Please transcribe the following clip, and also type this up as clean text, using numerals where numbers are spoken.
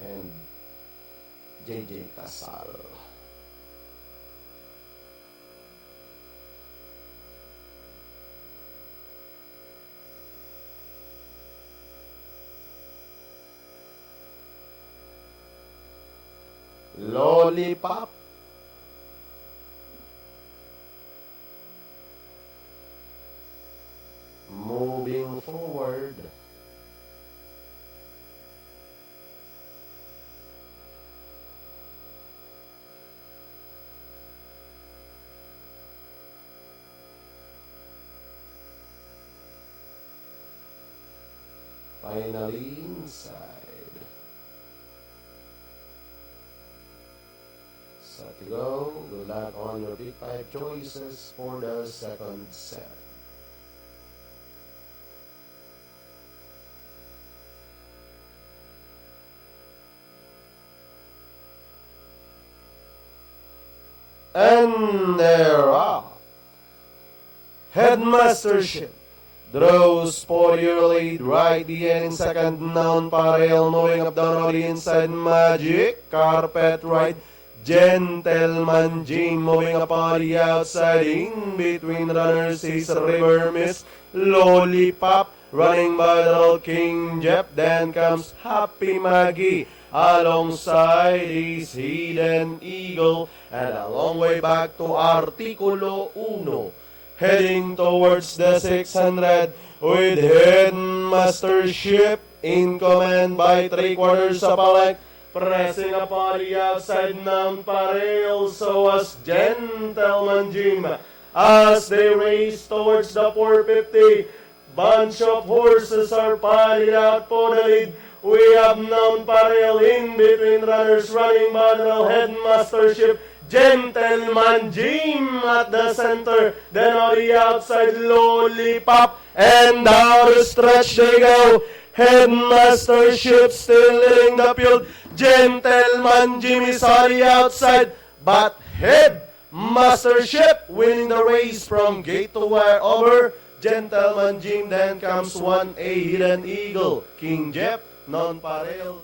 and JJ Casal. Lollipop. Moving forward. Finally inside. Set to go. Good luck on your big five choices for the second set. And they're off. Headmastership draws for your lead right the end second noun parallel moving up down on the inside Magic Carpet Ride. Gentleman Jim moving up on the outside in between runners is River Mist. Lollipop running by little King Jeff. Then comes Happy Maggie. Alongside is Hidden Eagle. And a long way back to Artikulo Uno. Heading towards the 600 with Headmastership in command by 3/4 of a length. Pressing upon the outside noun parallel, so as Gentleman Jim. As they race towards the 450, bunch of horses are piling out for the lead. We have noun parallel in between runners running by the Headmastership. Gentleman Jim at the center, then on the outside Lollipop, and down the stretch they go. Headmastership still leading the field. Gentleman Jim is on the outside, but Headmastership winning the race from gate to wire over. Gentleman Jim, then comes 1A Hidden Eagle. King Jeff, non-parallel.